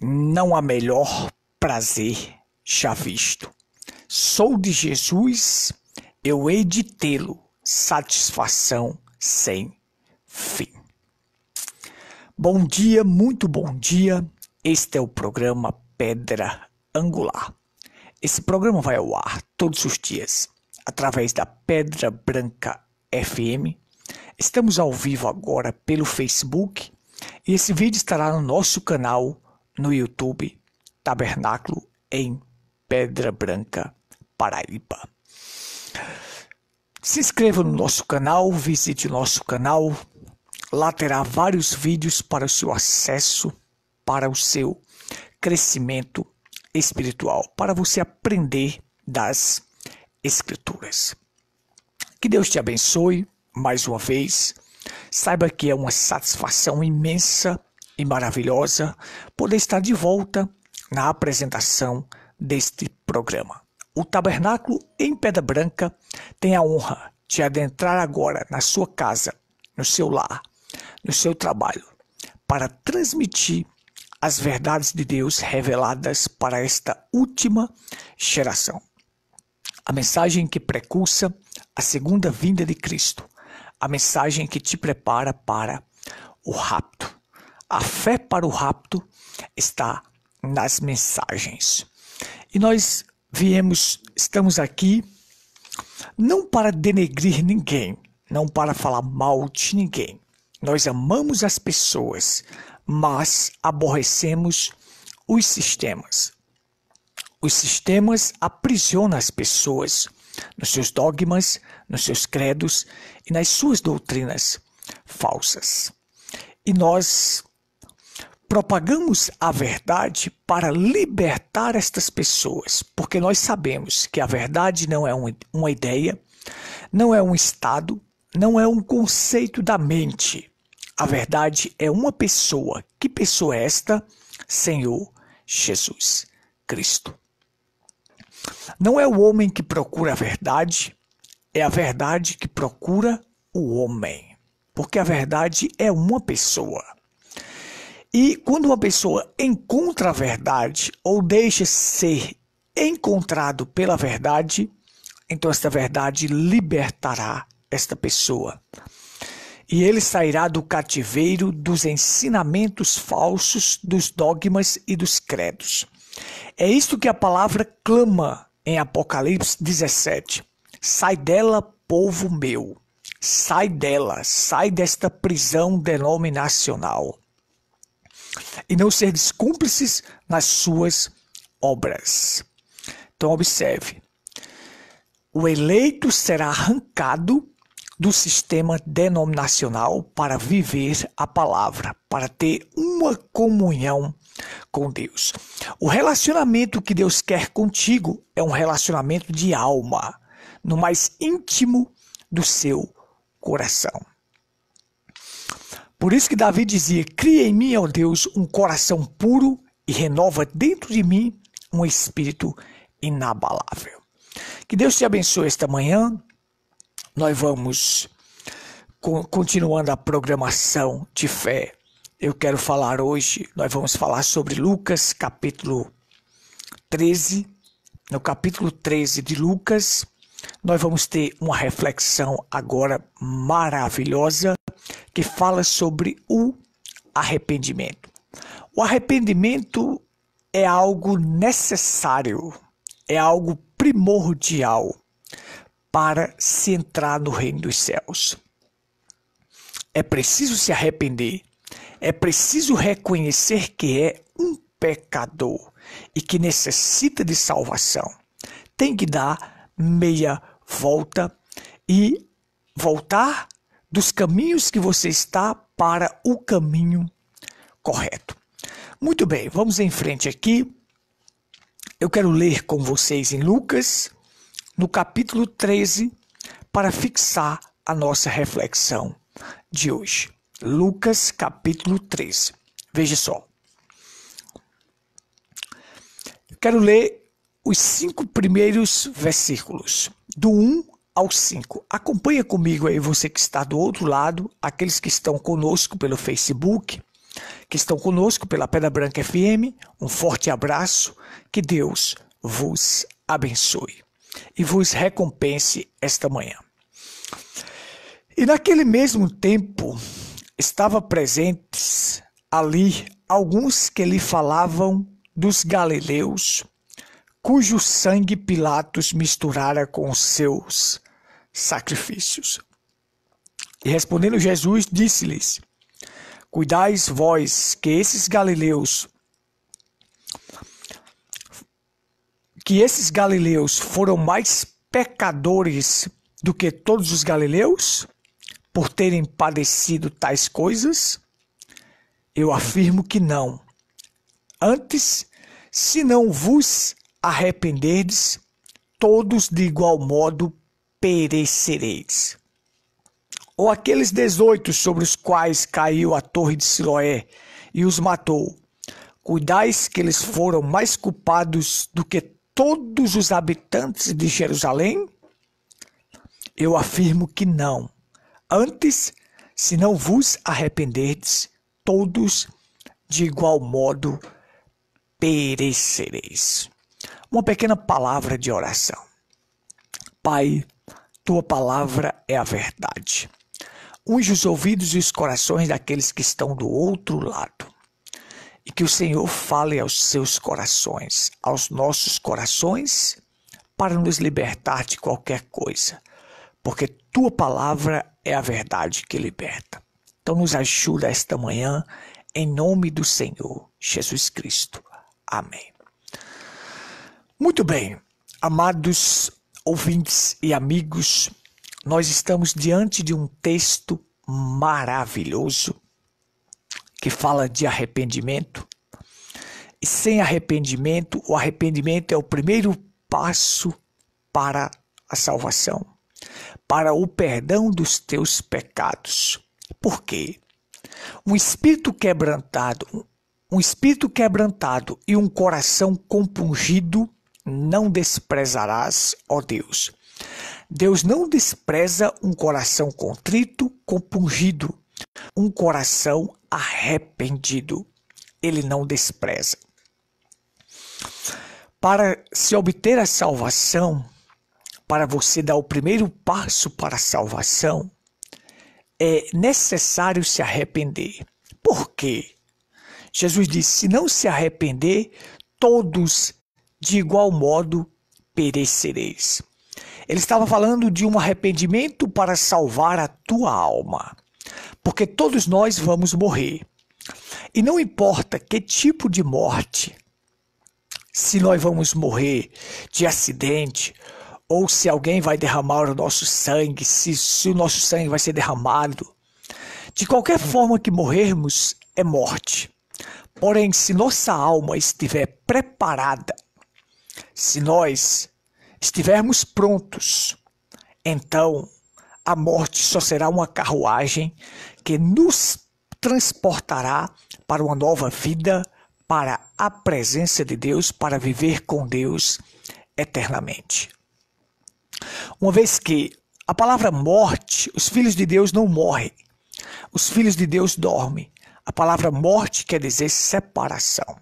não há melhor prazer já visto. Sou de Jesus, eu hei de tê-lo, satisfação sem fim. Bom dia, muito bom dia. Este é o programa Pedra Angular. Esse programa vai ao ar todos os dias, através da Pedra Branca FM. Estamos ao vivo agora pelo Facebook e esse vídeo estará no nosso canal no YouTube, Tabernáculo em Pedra Branca, Paraíba. Se inscreva no nosso canal, visite o nosso canal. Lá terá vários vídeos para o seu acesso, para o seu crescimento espiritual, para você aprender das Escrituras. Que Deus te abençoe mais uma vez. Saiba que é uma satisfação imensa e maravilhosa poder estar de volta na apresentação deste programa. O Tabernáculo em Pedra Branca tem a honra de adentrar agora na sua casa, no seu lar, no seu trabalho, para transmitir as verdades de Deus reveladas para esta última geração. A mensagem que precursa a segunda vinda de Cristo, a mensagem que te prepara para o rapto. A fé para o rapto está nas mensagens. E nós estamos aqui não para denegrir ninguém, não para falar mal de ninguém. Nós amamos as pessoas, mas aborrecemos os sistemas. Os sistemas aprisionam as pessoas nos seus dogmas, nos seus credos e nas suas doutrinas falsas. E nós propagamos a verdade para libertar estas pessoas, porque nós sabemos que a verdade não é uma ideia, não é um estado, não é um conceito da mente. A verdade é uma pessoa. Que pessoa é esta? Senhor Jesus Cristo. Não é o homem que procura a verdade, é a verdade que procura o homem. Porque a verdade é uma pessoa. E quando uma pessoa encontra a verdade ou deixa ser encontrado pela verdade, então esta verdade libertará esta pessoa. E ele sairá do cativeiro dos ensinamentos falsos, dos dogmas e dos credos. É isto que a palavra clama em Apocalipse 17. Sai dela, povo meu. Sai dela, sai desta prisão denominacional. E não serdes cúmplices nas suas obras. Então observe. O eleito será arrancado do sistema denominacional para viver a palavra, para ter uma comunhão com Deus. O relacionamento que Deus quer contigo é um relacionamento de alma, no mais íntimo do seu coração. Por isso que Davi dizia: cria em mim, ó Deus, um coração puro e renova dentro de mim um espírito inabalável. Que Deus te abençoe esta manhã. Nós vamos, continuando a programação de fé, eu quero falar hoje, nós vamos falar sobre Lucas capítulo 13. No capítulo 13 de Lucas, nós vamos ter uma reflexão agora maravilhosa que fala sobre o arrependimento. O arrependimento é algo necessário, é algo primordial para se entrar no reino dos céus. É preciso se arrepender, é preciso reconhecer que é um pecador e que necessita de salvação. Tem que dar meia volta e voltar dos caminhos que você está para o caminho correto. Muito bem, vamos em frente aqui. Eu quero ler com vocês em Lucas, no capítulo 13, para fixar a nossa reflexão de hoje. Lucas, capítulo 13. Veja só. Eu quero ler os 5 primeiros versículos, do 1 ao 5. Acompanha comigo aí, você que está do outro lado, aqueles que estão conosco pelo Facebook. que estão conosco pela Pedra Branca FM. Um forte abraço, que Deus vos abençoe e vos recompense esta manhã. E naquele mesmo tempo, estavam presentes ali alguns que lhe falavam dos galileus, cujo sangue Pilatos misturara com os seus sacrifícios. E respondendo Jesus, disse-lhes: Cuidais vós que esses galileus foram mais pecadores do que todos os galileus, por terem padecido tais coisas? Eu afirmo que não. Antes, se não vos arrependerdes, todos de igual modo perecereis. Ou aqueles 18 sobre os quais caiu a torre de Siloé e os matou, cuidais que eles foram mais culpados do que todos os habitantes de Jerusalém? Eu afirmo que não. Antes, se não vos arrependerdes, todos de igual modo perecereis. Uma pequena palavra de oração. Pai, tua palavra é a verdade. Unge os ouvidos e os corações daqueles que estão do outro lado. E que o Senhor fale aos seus corações, aos nossos corações, para nos libertar de qualquer coisa. Porque tua palavra é a verdade que liberta. Então nos ajuda esta manhã, em nome do Senhor Jesus Cristo. Amém. Muito bem, amados ouvintes e amigos, nós estamos diante de um texto maravilhoso que fala de arrependimento. E sem arrependimento, o arrependimento é o primeiro passo para a salvação, para o perdão dos teus pecados. Por quê? Um espírito quebrantado e um coração compungido não desprezarás, ó Deus. Deus não despreza um coração contrito, compungido, um coração arrependido. Ele não despreza. Para se obter a salvação, para você dar o primeiro passo para a salvação, é necessário se arrepender. Por quê? Jesus disse: se não se arrepender, todos de igual modo perecereis. Ele estava falando de um arrependimento para salvar a tua alma, porque todos nós vamos morrer. E não importa que tipo de morte, se nós vamos morrer de acidente, ou se alguém vai derramar o nosso sangue, se o nosso sangue vai ser derramado. De qualquer forma que morrermos, é morte. Porém, se nossa alma estiver preparada, se nós estivermos prontos, então a morte só será uma carruagem que nos transportará para uma nova vida, para a presença de Deus, para viver com Deus eternamente. Uma vez que a palavra morte, os filhos de Deus não morrem, os filhos de Deus dormem. A palavra morte quer dizer separação.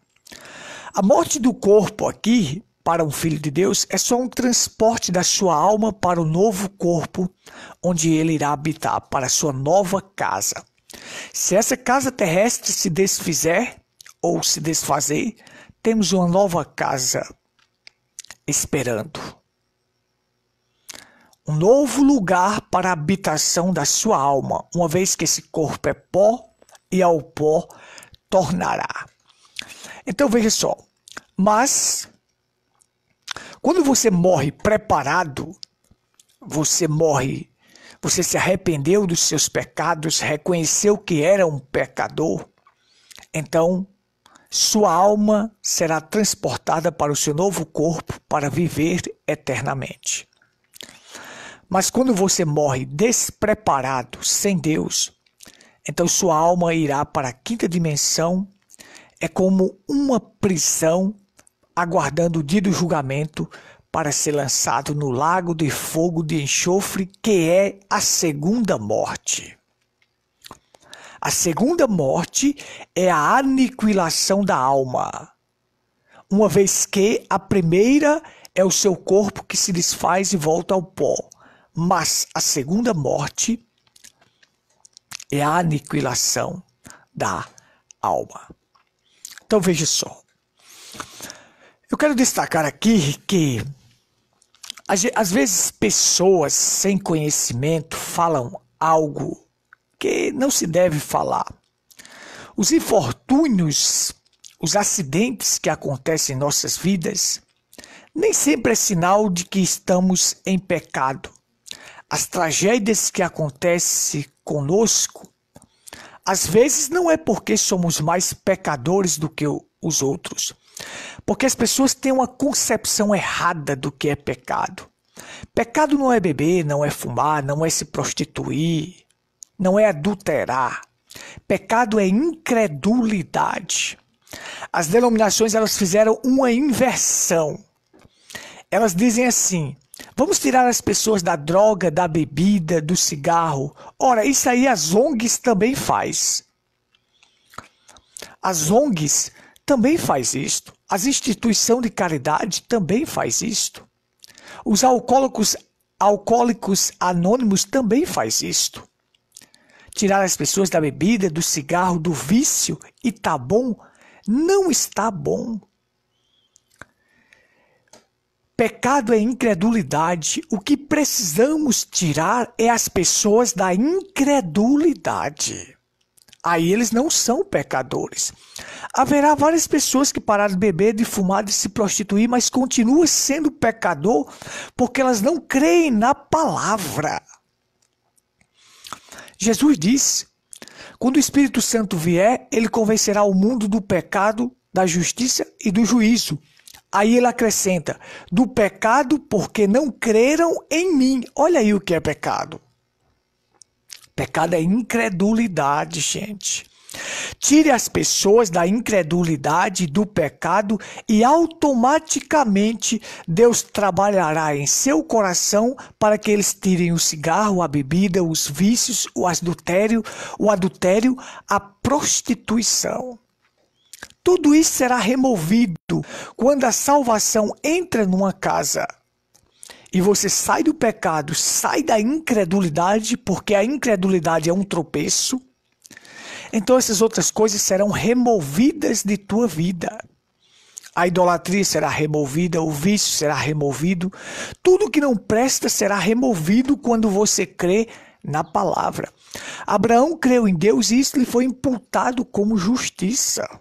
A morte do corpo aqui, para um filho de Deus, é só um transporte da sua alma para o novo corpo, onde ele irá habitar, para a sua nova casa. Se essa casa terrestre se desfizer ou se desfazer, temos uma nova casa esperando. Um novo lugar para a habitação da sua alma, uma vez que esse corpo é pó e ao pó tornará. Então veja só, mas quando você morre preparado, você se arrependeu dos seus pecados, reconheceu que era um pecador, então sua alma será transportada para o seu novo corpo para viver eternamente. Mas quando você morre despreparado, sem Deus, então sua alma irá para a quinta dimensão, é como uma prisão aguardando o dia do julgamento para ser lançado no lago de fogo de enxofre, que é a segunda morte. A segunda morte é a aniquilação da alma, uma vez que a primeira é o seu corpo que se desfaz e volta ao pó, mas a segunda morte é a aniquilação da alma. Então veja só, eu quero destacar aqui que às vezes pessoas sem conhecimento falam algo que não se deve falar. Os infortúnios, os acidentes que acontecem em nossas vidas, nem sempre é sinal de que estamos em pecado. As tragédias que acontecem conosco, às vezes não é porque somos mais pecadores do que os outros, porque as pessoas têm uma concepção errada do que é pecado. Pecado não é beber, não é fumar, não é se prostituir, não é adulterar. Pecado é incredulidade. As denominações, elas fizeram uma inversão. Elas dizem assim: vamos tirar as pessoas da droga, da bebida, do cigarro. Ora, isso aí as ONGs também faz. As ONGs também faz isto. As instituições de caridade também faz isto. Os alcoólicos anônimos também faz isto. Tirar as pessoas da bebida, do cigarro, do vício, e tá bom? Não está bom. Pecado é incredulidade. O que precisamos tirar é as pessoas da incredulidade. Aí eles não são pecadores. Haverá várias pessoas que pararam de beber, de fumar, de se prostituir, mas continuam sendo pecador porque elas não creem na palavra. Jesus disse: quando o Espírito Santo vier, ele convencerá o mundo do pecado, da justiça e do juízo. Aí ele acrescenta: do pecado porque não creram em mim. Olha aí o que é pecado. Pecado é incredulidade, gente. Tire as pessoas da incredulidade, do pecado, e automaticamente Deus trabalhará em seu coração para que eles tirem o cigarro, a bebida, os vícios, o adultério, a prostituição. Tudo isso será removido quando a salvação entra numa casa. E você sai do pecado, sai da incredulidade, porque a incredulidade é um tropeço. Então essas outras coisas serão removidas de tua vida. A idolatria será removida, o vício será removido. Tudo que não presta será removido quando você crê na palavra. Abraão creu em Deus e isso lhe foi imputado como justiça.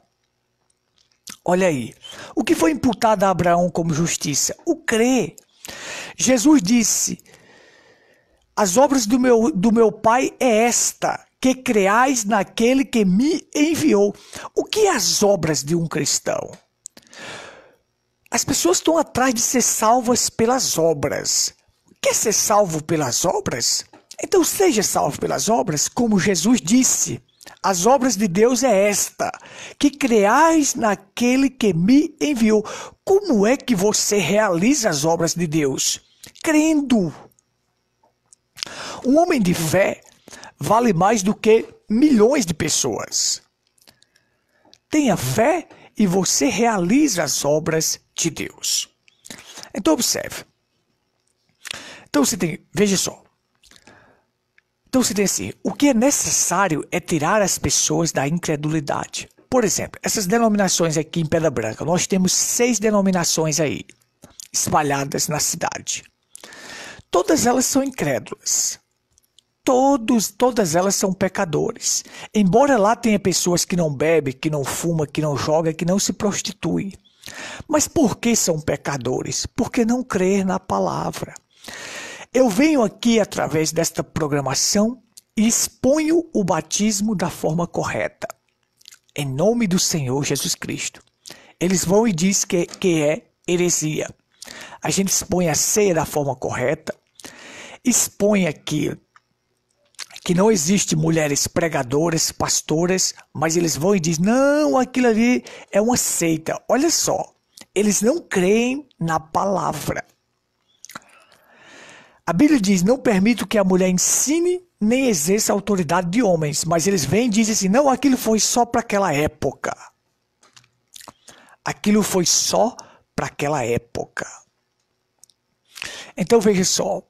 Olha aí, o que foi imputado a Abraão como justiça? O crer. Jesus disse: as obras do meu Pai é esta, que creais naquele que me enviou. O que é as obras de um cristão? As pessoas estão atrás de ser salvas pelas obras. Quer ser salvo pelas obras? Então seja salvo pelas obras, como Jesus disse. As obras de Deus é esta, que creais naquele que me enviou. Como é que você realiza as obras de Deus? Crendo. Um homem de fé vale mais do que milhões de pessoas. Tenha fé e você realiza as obras de Deus. Então observe. Então veja só. Então você tem assim, o que é necessário é tirar as pessoas da incredulidade. Por exemplo, essas denominações aqui em Pedra Branca, nós temos 6 denominações aí, espalhadas na cidade. Todas elas são incrédulas. Todas elas são pecadores. Embora lá tenha pessoas que não bebem, que não fumam, que não jogam, que não se prostituem. Mas por que são pecadores? Porque não creem na palavra. Eu venho aqui através desta programação e exponho o batismo da forma correta. Em nome do Senhor Jesus Cristo. Eles vão e dizem que é heresia. A gente expõe a ceia da forma correta. Expõe aqui que não existe mulheres pregadoras, pastoras, mas eles vão e dizem, não, aquilo ali é uma seita. Olha só, eles não creem na palavra. A Bíblia diz, não permito que a mulher ensine nem exerço a autoridade de homens, mas eles vêm e dizem assim, não, aquilo foi só para aquela época. Aquilo foi só para aquela época. Então veja só,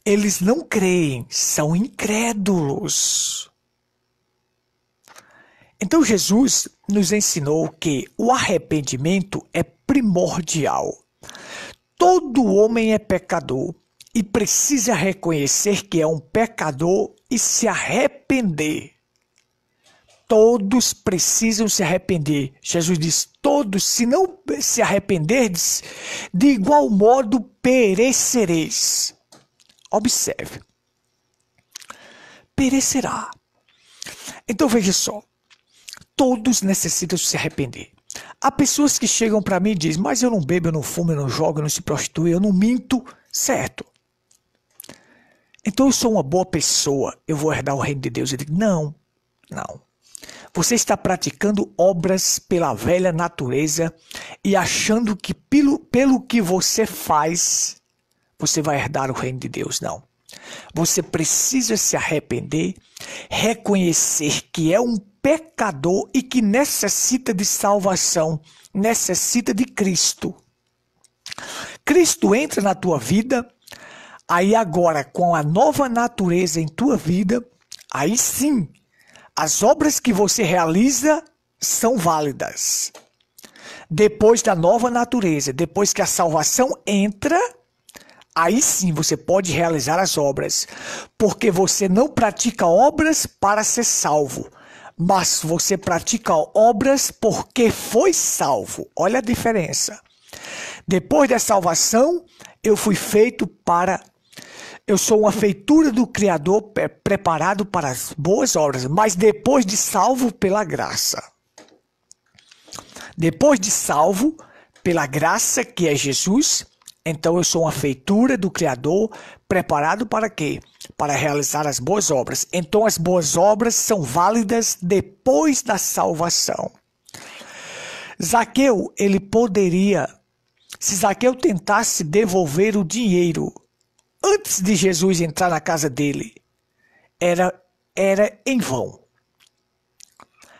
eles não creem, são incrédulos. Então Jesus nos ensinou que o arrependimento é primordial. Todo homem é pecador e precisa reconhecer que é um pecador e se arrepender. Todos precisam se arrepender. Jesus diz, todos, se não se arrependerdes, de igual modo perecereis. Observe. Perecerá. Então veja só. Todos necessitam se arrepender. Há pessoas que chegam para mim e dizem, mas eu não bebo, eu não fumo, eu não jogo, eu não se prostituo, eu não minto. Certo. Então eu sou uma boa pessoa, eu vou herdar o reino de Deus. Eu digo, não. Você está praticando obras pela velha natureza e achando que pelo que você faz, você vai herdar o reino de Deus. Não. Você precisa se arrepender, reconhecer que é um pecador e que necessita de salvação, necessita de Cristo. Cristo entra na tua vida, aí agora com a nova natureza em tua vida, aí sim, as obras que você realiza são válidas. Depois da nova natureza, depois que a salvação entra, aí sim você pode realizar as obras, porque você não pratica obras para ser salvo, mas você pratica obras porque foi salvo. Olha a diferença. Depois da salvação, eu fui feito para... Eu sou uma feitura do Criador preparado para as boas obras, mas depois de salvo pela graça. Depois de salvo pela graça que é Jesus, então eu sou uma feitura do Criador preparado para quê? Para realizar as boas obras. Então as boas obras são válidas depois da salvação. Zaqueu, ele poderia, se Zaqueu tentasse devolver o dinheiro antes de Jesus entrar na casa dele, era em vão.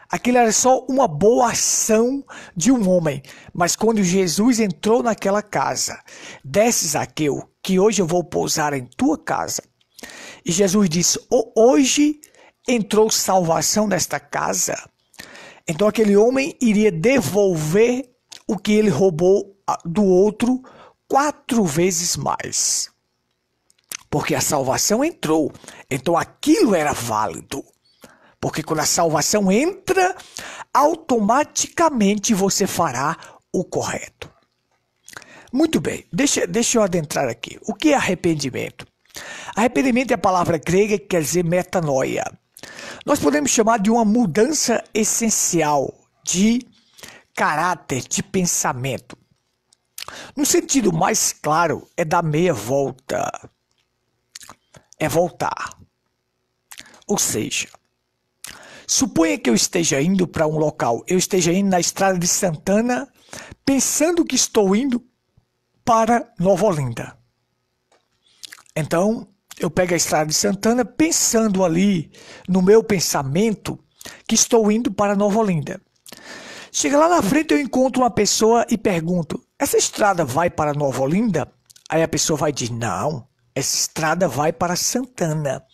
Aquilo era só uma boa ação de um homem. Mas quando Jesus entrou naquela casa, desce Zaqueu, que hoje eu vou pousar em tua casa. E Jesus disse, hoje entrou salvação nesta casa. Então aquele homem iria devolver o que ele roubou do outro 4 vezes mais. Porque a salvação entrou. Então aquilo era válido. Porque quando a salvação entra, automaticamente você fará o correto. Muito bem, deixa eu adentrar aqui. O que é arrependimento? Arrependimento é a palavra grega que quer dizer metanoia. Nós podemos chamar de uma mudança essencial de caráter, de pensamento. No sentido mais claro, é dar meia volta. É voltar. Ou seja, suponha que eu esteja indo para um local, eu esteja indo na estrada de Santana, pensando que estou indo para Nova Olinda. Então, eu pego a estrada de Santana pensando ali no meu pensamento que estou indo para Nova Olinda. Chega lá na frente, eu encontro uma pessoa e pergunto, essa estrada vai para Nova Olinda? Aí a pessoa vai dizer, não, essa estrada vai para Santana.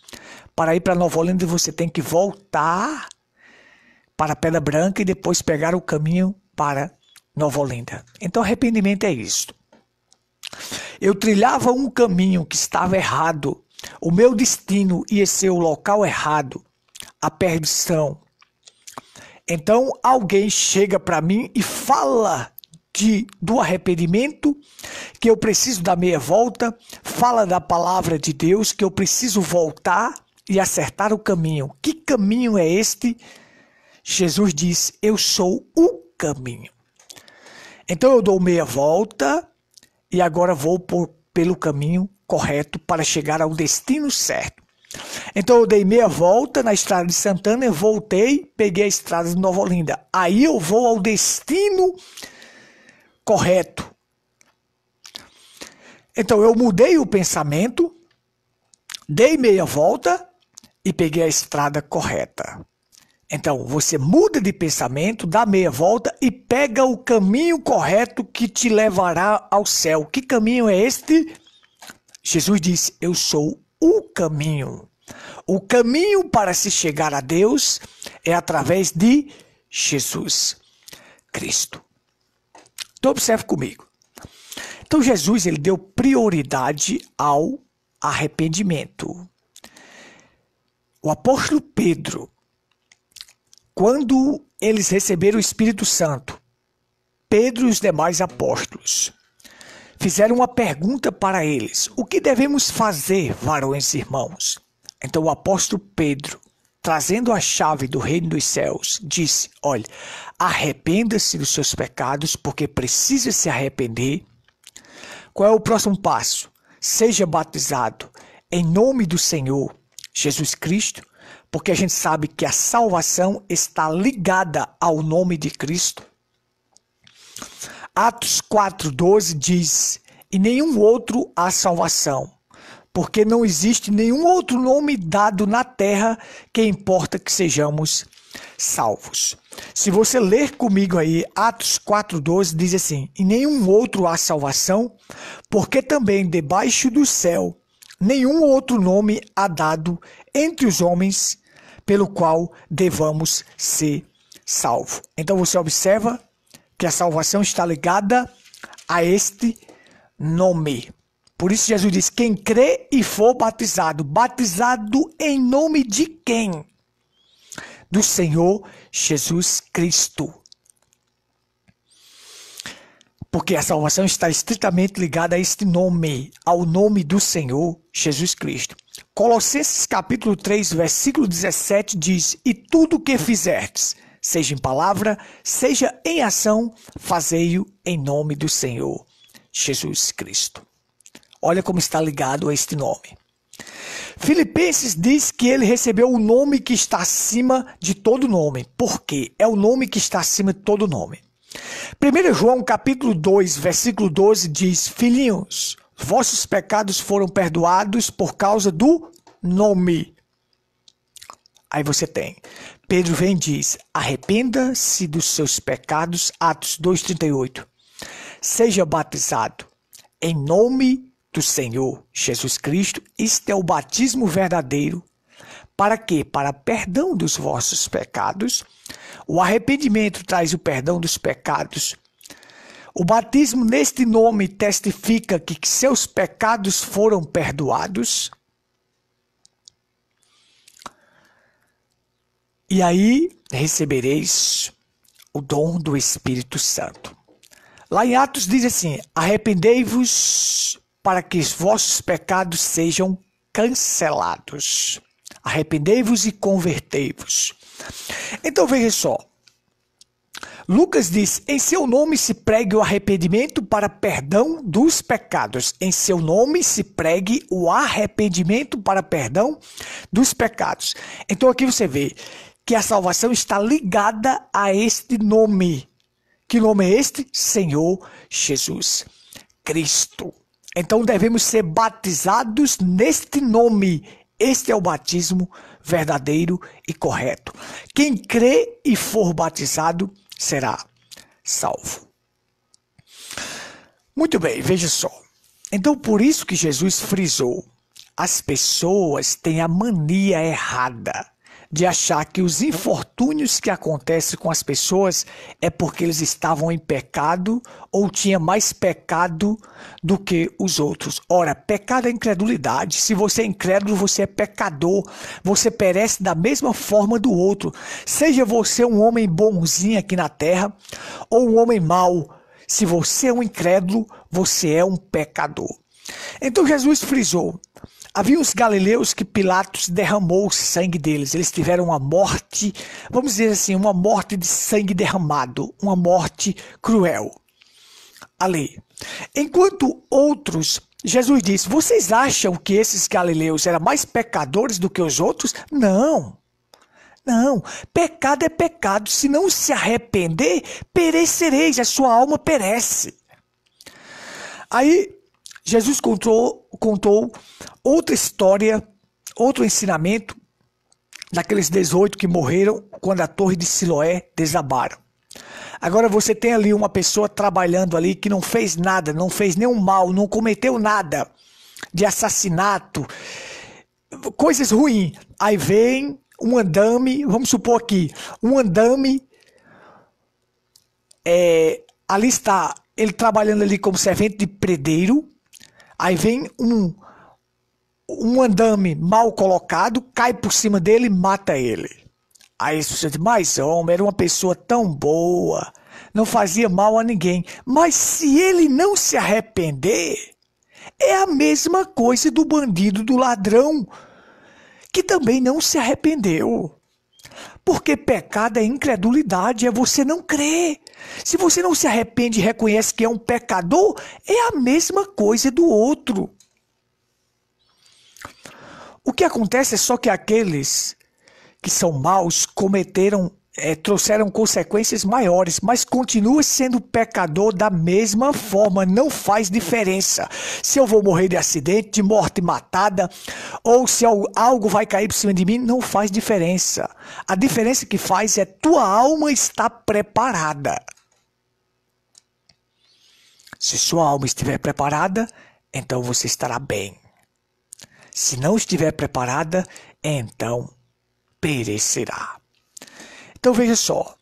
Para ir para Nova Olinda, você tem que voltar para Pedra Branca e depois pegar o caminho para Nova Olinda. Então, arrependimento é isso. Eu trilhava um caminho que estava errado. O meu destino ia ser o local errado, a perdição. Então, alguém chega para mim e fala do arrependimento, que eu preciso dar meia volta, fala da palavra de Deus, que eu preciso voltar e acertar o caminho. Que caminho é este? Jesus diz, eu sou o caminho. Então eu dou meia volta e agora vou pelo caminho correto para chegar ao destino certo. Então eu dei meia volta na estrada de Santana, eu voltei, peguei a estrada de Nova Olinda. Aí eu vou ao destino correto. Então eu mudei o pensamento, dei meia volta e peguei a estrada correta. Então, você muda de pensamento, dá meia volta e pega o caminho correto que te levará ao céu. Que caminho é este? Jesus disse, eu sou o caminho. O caminho para se chegar a Deus é através de Jesus Cristo. Então, observe comigo. Então, Jesus ele deu prioridade ao arrependimento. O apóstolo Pedro, quando eles receberam o Espírito Santo, Pedro e os demais apóstolos fizeram uma pergunta para eles: o que devemos fazer, varões e irmãos? Então o apóstolo Pedro, trazendo a chave do reino dos céus, disse: olha, arrependa-se dos seus pecados, porque precisa se arrepender. Qual é o próximo passo? Seja batizado em nome do Senhor Jesus Cristo, porque a gente sabe que a salvação está ligada ao nome de Cristo. Atos 4:12 diz, e nenhum outro há salvação, porque não existe nenhum outro nome dado na terra que importa que sejamos salvos. Se você ler comigo aí, Atos 4:12 diz assim, e nenhum outro há salvação, porque também debaixo do céu nenhum outro nome há dado entre os homens pelo qual devamos ser salvos. Então você observa que a salvação está ligada a este nome. Por isso Jesus diz, quem crê e for batizado, batizado em nome de quem? Do Senhor Jesus Cristo. Porque a salvação está estritamente ligada a este nome, ao nome do Senhor Jesus Cristo. Colossenses capítulo 3, versículo 17 diz, e tudo o que fizerdes, seja em palavra, seja em ação, fazei-o em nome do Senhor Jesus Cristo. Olha como está ligado a este nome. Filipenses diz que ele recebeu o nome que está acima de todo nome. Por quê? É o nome que está acima de todo nome. 1 João capítulo 2, versículo 12 diz, filhinhos, vossos pecados foram perdoados por causa do nome. Aí você tem, Pedro vem e diz, arrependa-se dos seus pecados, Atos 2,38. Seja batizado em nome do Senhor Jesus Cristo. Este é o batismo verdadeiro. Para quê? Para perdão dos vossos pecados. O arrependimento traz o perdão dos pecados. O batismo neste nome testifica que seus pecados foram perdoados. E aí recebereis o dom do Espírito Santo. Lá em Atos diz assim, arrependei-vos para que os vossos pecados sejam cancelados. Arrependei-vos e convertei-vos. Então veja só. Lucas diz, em seu nome se pregue o arrependimento para perdão dos pecados. Em seu nome se pregue o arrependimento para perdão dos pecados. Então aqui você vê que a salvação está ligada a este nome. Que nome é este? Senhor Jesus Cristo. Então devemos ser batizados neste nome. Este é o batismo verdadeiro e correto. Quem crê e for batizado será salvo. Muito bem, veja só. Então por isso que Jesus frisou, as pessoas têm a mania errada de achar que os infortúnios que acontecem com as pessoas é porque eles estavam em pecado ou tinha mais pecado do que os outros. Ora, pecado é incredulidade. Se você é incrédulo, você é pecador. Você perece da mesma forma do outro. Seja você um homem bonzinho aqui na terra ou um homem mau. Se você é um incrédulo, você é um pecador. Então Jesus frisou. Havia os galileus que Pilatos derramou o sangue deles. Eles tiveram uma morte, vamos dizer assim, uma morte de sangue derramado, uma morte cruel. Ali. Enquanto outros, Jesus disse, vocês acham que esses galileus eram mais pecadores do que os outros? Não. Não. Pecado é pecado. Se não se arrepender, perecereis. A sua alma perece. Aí, Jesus contou outra história outro ensinamento daqueles 18 que morreram quando a torre de Siloé desabaram. Agora você tem ali uma pessoa trabalhando ali que não fez nada, não fez nenhum mal, não cometeu nada de assassinato, coisas ruins. Aí vem um andame, vamos supor aqui, um andame, ali está ele trabalhando ali como servente de predeiro, aí vem um andame mal colocado, cai por cima dele e mata ele. Aí você diz, mas homem, era uma pessoa tão boa, não fazia mal a ninguém. Mas se ele não se arrepender, é a mesma coisa do bandido, do ladrão, que também não se arrependeu. Porque pecado é incredulidade, é você não crer. Se você não se arrepende e reconhece que é um pecador, é a mesma coisa do outro. O que acontece é só que aqueles que são maus trouxeram consequências maiores, mas continua sendo pecador da mesma forma, não faz diferença. Se eu vou morrer de acidente, de morte matada, ou se algo vai cair por cima de mim, não faz diferença. A diferença que faz é tua alma estar preparada. Se sua alma estiver preparada, então você estará bem. Se não estiver preparada, então perecerá. Então veja só,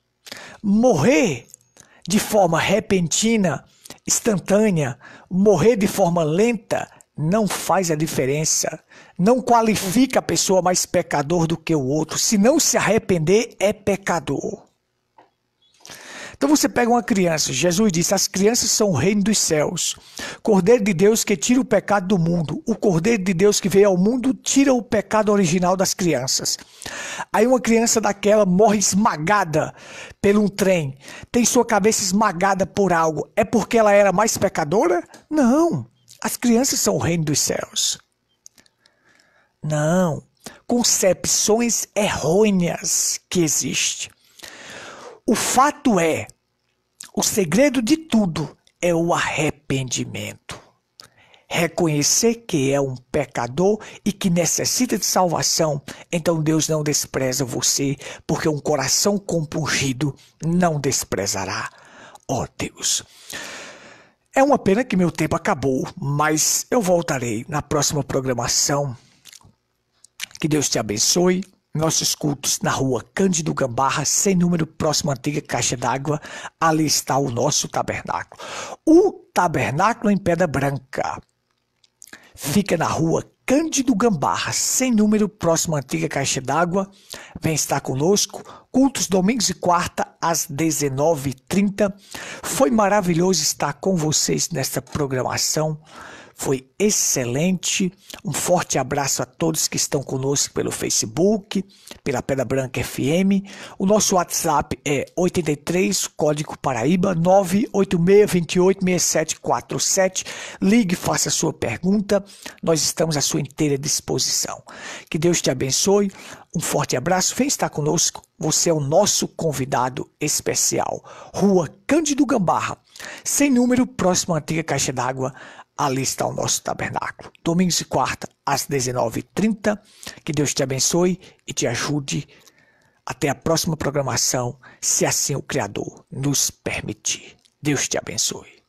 morrer de forma repentina, instantânea, morrer de forma lenta, não faz a diferença. Não qualifica a pessoa mais pecador do que o outro. Se não se arrepender, é pecador. Então você pega uma criança, Jesus disse, as crianças são o reino dos céus. Cordeiro de Deus que tira o pecado do mundo. O Cordeiro de Deus que veio ao mundo tira o pecado original das crianças. Aí uma criança daquela morre esmagada por um trem. Tem sua cabeça esmagada por algo. É porque ela era mais pecadora? Não. As crianças são o reino dos céus. Não. Concepções errôneas que existem. O fato é, o segredo de tudo é o arrependimento. Reconhecer que é um pecador e que necessita de salvação. Então Deus não despreza você, porque um coração compungido não desprezará. Ó Deus. É uma pena que meu tempo acabou, mas eu voltarei na próxima programação. Que Deus te abençoe. Nossos cultos na rua Cândido Gambarra, sem número, próximo à antiga Caixa d'Água. Ali está o nosso tabernáculo. O tabernáculo em Pedra Branca fica na rua Cândido Gambarra, sem número, próximo à antiga Caixa d'Água. Vem estar conosco. Cultos domingos e quarta às 19h30. Foi maravilhoso estar com vocês nesta programação. Foi excelente. Um forte abraço a todos que estão conosco pelo Facebook, pela Pedra Branca FM. O nosso WhatsApp é 83, código Paraíba, 986286747. Ligue, faça a sua pergunta. Nós estamos à sua inteira disposição. Que Deus te abençoe. Um forte abraço. Vem estar conosco. Você é o nosso convidado especial. Rua Cândido Gambarra, sem número, próximo à antiga Caixa d'Água. Ali está o nosso tabernáculo. Domingos e quarta, às 19h30. Que Deus te abençoe e te ajude. Até a próxima programação, se assim o Criador nos permitir. Deus te abençoe.